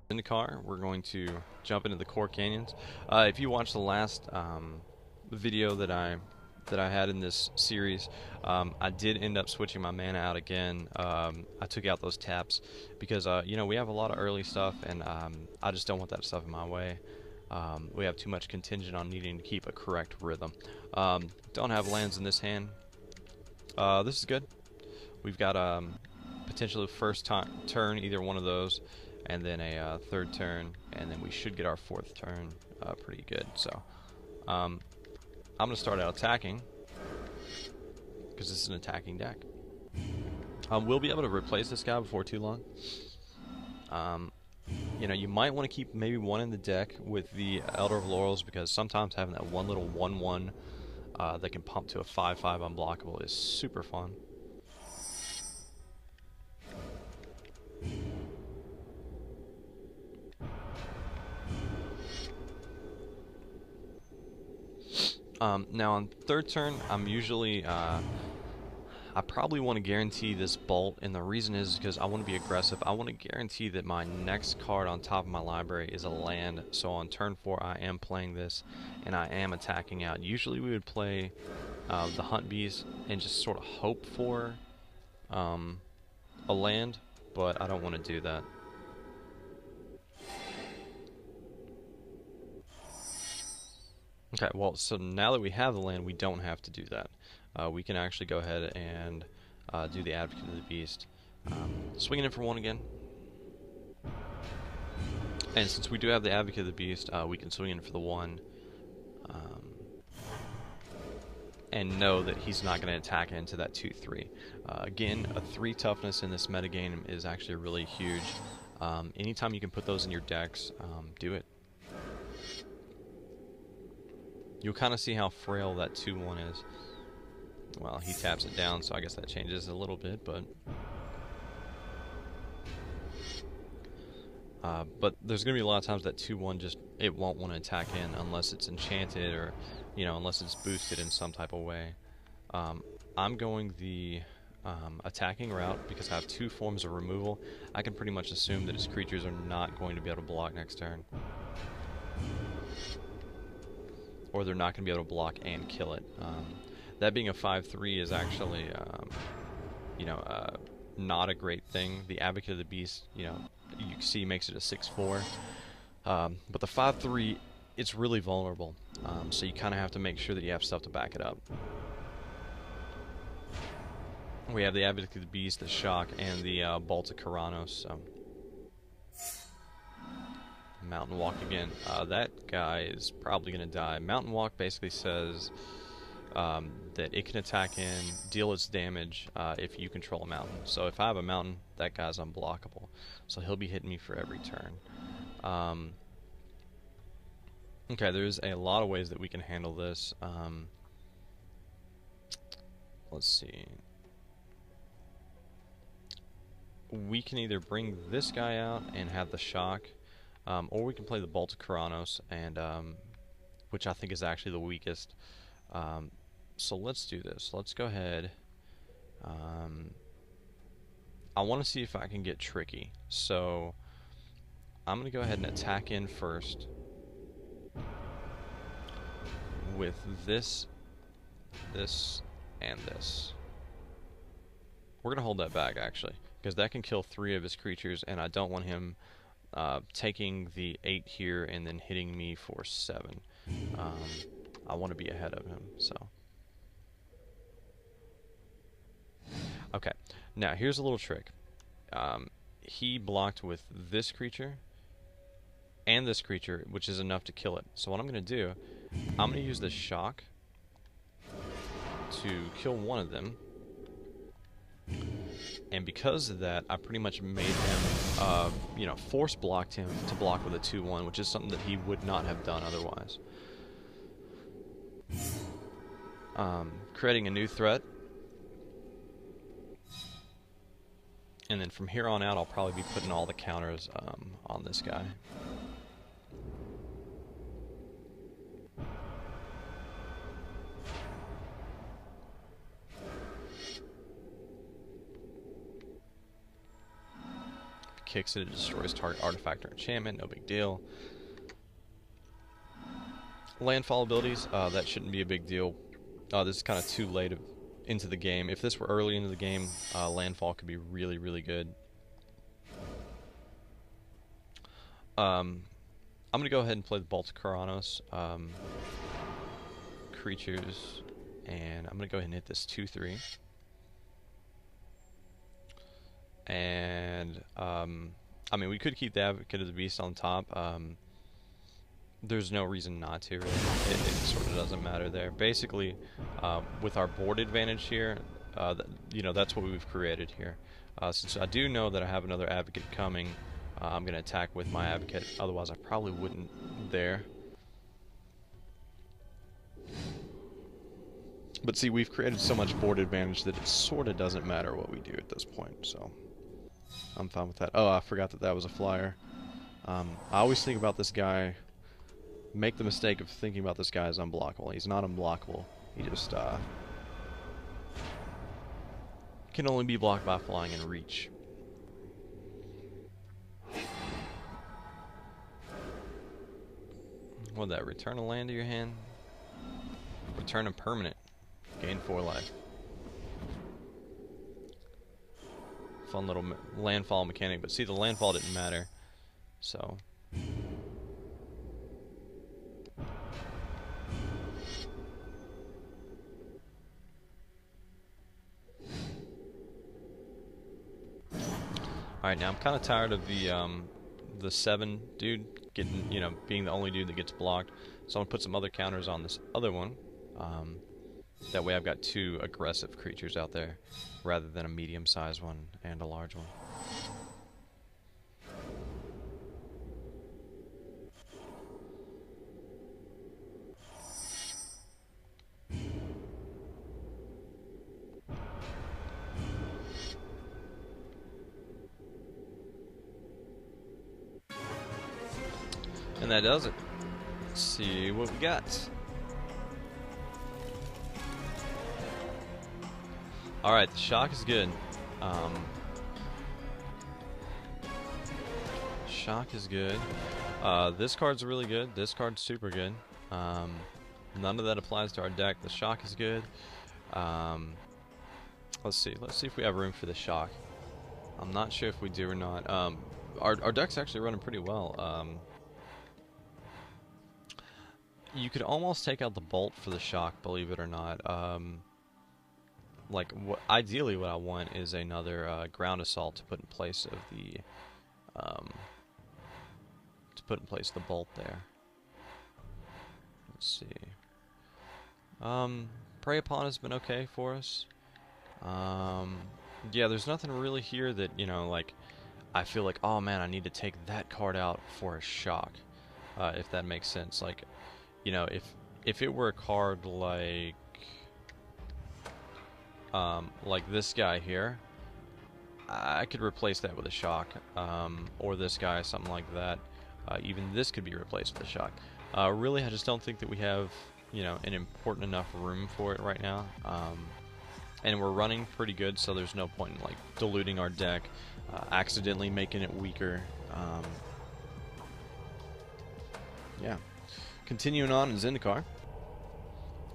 Zendikar. We're going to jump into the core canyons. If you watched the last video that I had in this series, I did end up switching my mana out again. I took out those taps because we have a lot of early stuff, and I just don't want that stuff in my way. We have too much contingent on needing to keep a correct rhythm. Don't have lands in this hand. This is good. We've got potentially first turn, either one of those, and then a third turn, and then we should get our fourth turn pretty good. So I'm going to start out attacking because this is an attacking deck. We'll be able to replace this guy before too long. You might want to keep maybe one in the deck with the Elder of Laurels, because sometimes having that one little 1/1 that can pump to a 5/5 unblockable is super fun. Now on third turn, I'm usually I probably want to guarantee this bolt, and the reason is because I want to be aggressive. I want to guarantee that my next card on top of my library is a land, so on turn 4 I am playing this, and I am attacking out. Usually we would play the Hunt Bees and just sort of hope for a land, but I don't want to do that. Okay, well, so now that we have the land, we don't have to do that. We can actually go ahead and do the Advocate of the Beast. Swinging in for 1 again. And since we do have the Advocate of the Beast, we can swing in for the 1. And know that he's not going to attack into that 2/3. Again, a 3 toughness in this metagame is actually really huge. Anytime you can put those in your decks, do it. You'll kind of see how frail that 2/1 is. Well, he taps it down, so I guess that changes a little bit, but there's going to be a lot of times that 2/1 just, it won't want to attack in unless it's enchanted or, unless it's boosted in some type of way. I'm going the attacking route because I have 2 forms of removal. I can pretty much assume that his creatures are not going to be able to block next turn. Or they're not going to be able to block and kill it. That being a 5/3 is actually, not a great thing. The Advocate of the Beast, you can see makes it a 6/4. But the 5/3, it's really vulnerable. So you kind of have to make sure that you have stuff to back it up. We have the Advocate of the Beast, the Shock, and the Bolt of Karanos. So. Mountain Walk again. That guy is probably going to die. Mountain Walk basically says that it can attack in, deal its damage if you control a mountain. So if I have a mountain, that guy's unblockable. So he'll be hitting me for every turn. Okay, there's a lot of ways that we can handle this. Let's see. We can either bring this guy out and have the Shock, or we can play the Bolt of Karanos, and which I think is actually the weakest. So let's do this. Let's go ahead. I want to see if I can get tricky. So I'm going to go ahead and attack in first with this, and this. We're going to hold that back, actually, because that can kill 3 of his creatures, and I don't want him taking the 8 here and then hitting me for 7. I want to be ahead of him, so. Okay, now here's a little trick. He blocked with this creature and this creature, which is enough to kill it. So what I'm going to do, I'm going to use the Shock to kill one of them. And because of that, I pretty much made him, force blocked him to block with a 2/1, which is something that he would not have done otherwise. Creating a new threat. And then from here on out, I'll probably be putting all the counters on this guy. kicks it, it destroys target artifact or enchantment, no big deal. Landfall abilities, that shouldn't be a big deal. This is kind of too late into the game. If this were early into the game, landfall could be really, really good. I'm going to go ahead and play the Bolt of Karanos creatures, and I'm going to go ahead and hit this 2/3. And, I mean, we could keep the Advocate of the Beast on top. There's no reason not to, really. It sort of doesn't matter there. Basically, with our board advantage here, you know, that's what we've created here. Since I do know that I have another Advocate coming, I'm going to attack with my Advocate. Otherwise, I probably wouldn't there. But see, we've created so much board advantage that it sort of doesn't matter what we do at this point, so I'm fine with that. Oh, I forgot that that was a flyer. I always think about this guy, make the mistake of thinking about this guy as unblockable. He's not unblockable. He just can only be blocked by flying and reach. What'd that, return a land to your hand? Return a permanent. Gain 4 life. Fun little landfall mechanic, but see, the landfall didn't matter, so. Alright, now I'm kind of tired of the 7 dude getting, you know, being the only dude that gets blocked. So I'm gonna put some other counters on this other one. That way I've got 2 aggressive creatures out there, rather than a medium-sized one and a large one. And that does it. Let's see what we got. Alright, the shock is good. Shock is good. This card's really good. This card's super good. None of that applies to our deck. The shock is good. Let's see. Let's see if we have room for the shock. I'm not sure if we do or not. Our deck's actually running pretty well. You could almost take out the bolt for the shock, believe it or not. Like, ideally what I want is another ground assault to put in place of the bolt there. Let's see. Prey Upon has been okay for us. Yeah, there's nothing really here that, you know, like, I feel like, oh man, I need to take that card out for a shock, if that makes sense. Like, you know, if it were a card like this guy here, I could replace that with a shock, or this guy, something like that. Even this could be replaced with a shock. Really, I just don't think that we have, you know, an important enough room for it right now. And we're running pretty good, so there's no point in like diluting our deck, accidentally making it weaker. Yeah. Continuing on in Zendikar.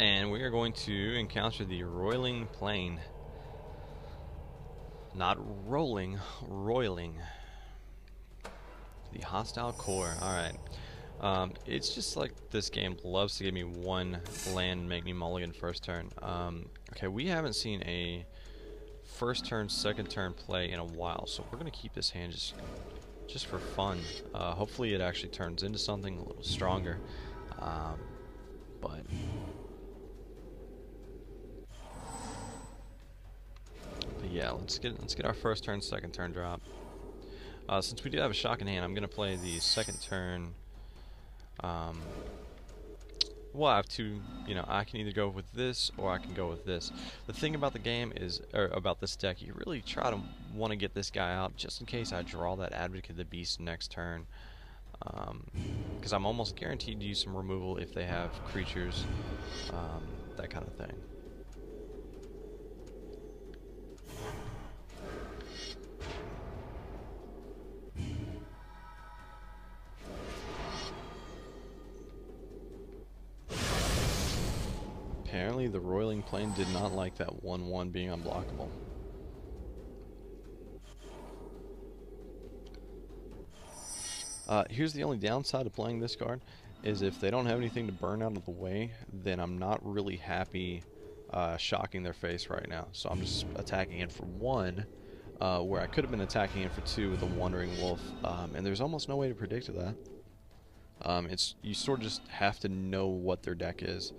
And we are going to encounter the Roiling Plane. Not rolling, roiling. The hostile core. Alright. It's just like this game loves to give me 1 land and make me mulligan first turn. Okay, we haven't seen a first turn, second turn play in a while, so we're going to keep this hand just for fun. Hopefully it actually turns into something a little stronger. But yeah, let's get our first turn, second turn drop. Since we do have a shock in hand, I'm gonna play the second turn. Well, I have 2. You know, I can either go with this or I can go with this. The thing about the game is, or about this deck, you really try to want to get this guy out just in case I draw that Advocate of the Beast next turn. Because I'm almost guaranteed to use some removal if they have creatures, that kind of thing. Apparently the Roiling plane did not like that 1/1 being unblockable. Here's the only downside of playing this card, is if they don't have anything to burn out of the way, then I'm not really happy shocking their face right now. So I'm just attacking in for 1, where I could have been attacking in for 2 with a Wandering Wolf, and there's almost no way to predict that. You sort of just have to know what their deck is.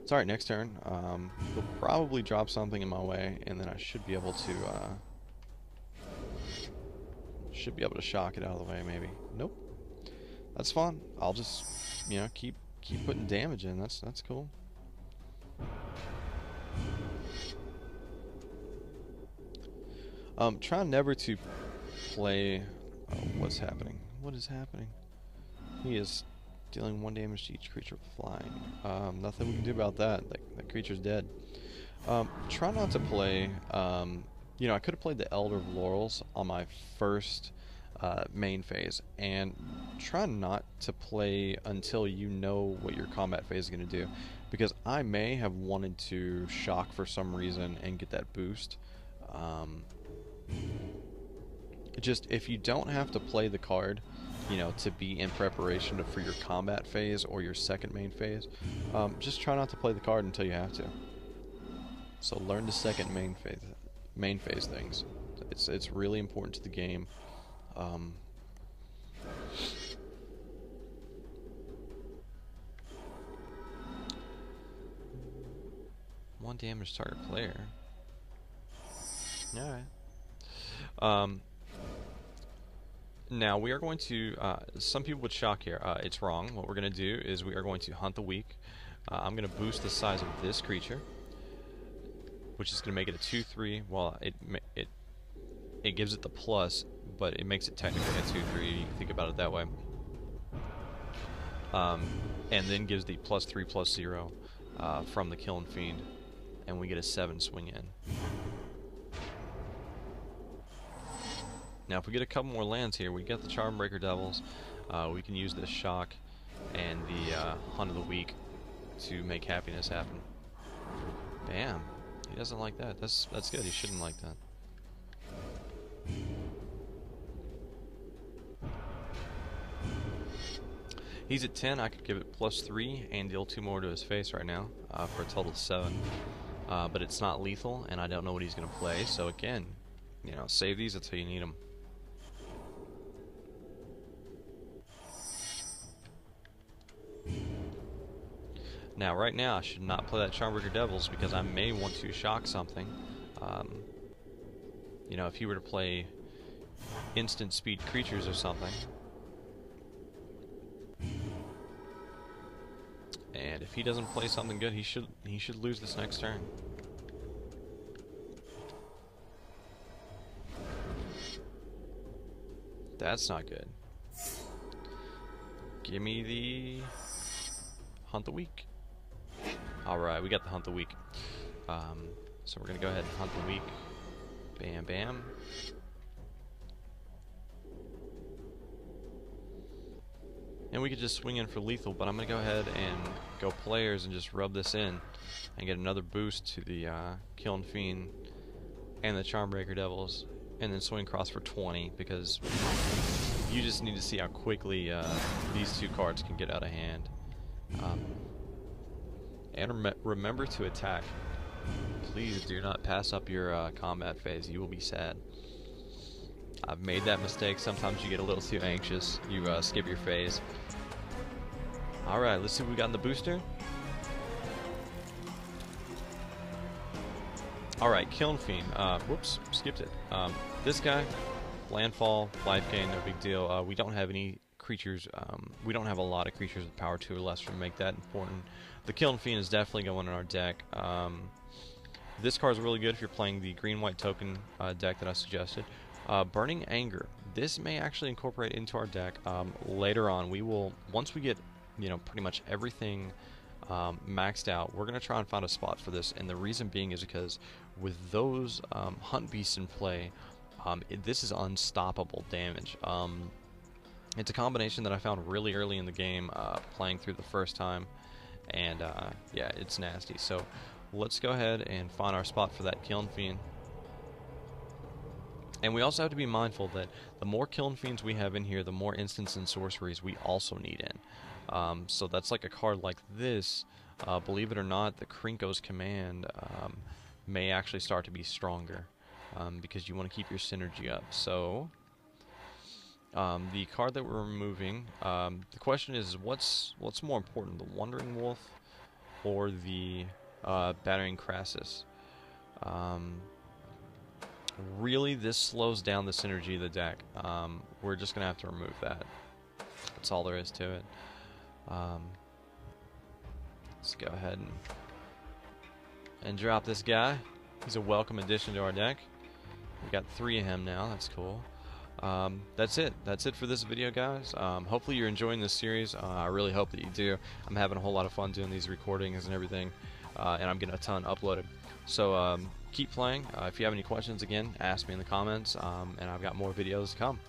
It's alright, next turn. He'll probably drop something in my way, and then I should be able to shock it out of the way, maybe. Nope. That's fine. I'll just, you know, keep putting damage in. That's cool. Try never to play. Oh, what's happening? What is happening? He is dealing 1 damage to each creature with flying. Nothing we can do about that. That creature's dead. Try not to play. You know, I could have played the Elder of Laurels on my first main phase, and try not to play until you know what your combat phase is going to do, because I may have wanted to shock for some reason and get that boost. Just if you don't have to play the card, you know, to be in preparation for your combat phase or your second main phase, just try not to play the card until you have to. So learn the second main phase things. It's really important to the game. 1 damage target player. Alright. Now we are going to, some people would shock here. It's wrong. What we're going to do is we are going to hunt the weak. I'm going to boost the size of this creature, which is going to make it a 2/3. Well, it gives it the plus, but it makes it technically a 2/3. You can think about it that way. And then gives the +3/+0 from the Killing Fiend, and we get a 7 swing in. Now if we get a couple more lands here, we get the Charmbreaker Devils, we can use this shock and the Hunt of the Weak to make happiness happen. Bam. He doesn't like that. That's good. He shouldn't like that. He's at 10. I could give it +3 and deal 2 more to his face right now for a total of 7. But it's not lethal, and I don't know what he's going to play. So again, you know, save these until you need them. Now, right now, I should not play that Charmbreaker Devils because I may want to shock something. You know, if he were to play instant speed creatures or something. And if he doesn't play something good, he should lose this next turn. That's not good. Give me the Hunt the Weak. Alright, we got the Hunt the Weak. So we're going to go ahead and Hunt the Weak. Bam, bam. And we could just swing in for lethal, but I'm going to go ahead and go players and just rub this in and get another boost to the Killing Fiend and the Charmbreaker Devils, and then swing across for 20, because you just need to see how quickly these 2 cards can get out of hand. And remember to attack. Please do not pass up your combat phase. You will be sad. I've made that mistake. Sometimes you get a little too anxious. You skip your phase. Alright, let's see what we got in the booster. Alright, Killing Fiend. Whoops, skipped it. This guy, landfall, life gain, no big deal. We don't have any creatures. We don't have a lot of creatures with power 2 or less to make that important. The Killing Fiend is definitely going in our deck. This card is really good if you're playing the green-white token deck that I suggested. Burning Anger. This may actually incorporate into our deck later on. We will, once we get, you know, pretty much everything maxed out, we're going to try and find a spot for this. And the reason being is because with those Hunt Beasts in play, this is unstoppable damage. It's a combination that I found really early in the game, playing through the first time, and yeah, it's nasty. So let's go ahead and find our spot for that Kiln Fiend. And we also have to be mindful that the more Kiln Fiends we have in here, the more instants and sorceries we also need in. So that's like a card like this. Believe it or not, the Krinko's Command may actually start to be stronger, because you want to keep your synergy up. So the card that we're removing, the question is what's more important, the Wandering Wolf or the Battering Crassus? Really, this slows down the synergy of the deck. We're just going to have to remove that. That's all there is to it. Let's go ahead and drop this guy. He's a welcome addition to our deck. We got 3 of him now. That's cool. That's it. That's it for this video, guys. Hopefully you're enjoying this series. I really hope that you do. I'm having a whole lot of fun doing these recordings and everything, and I'm getting a ton uploaded. So keep playing. If you have any questions, again, ask me in the comments, and I've got more videos to come.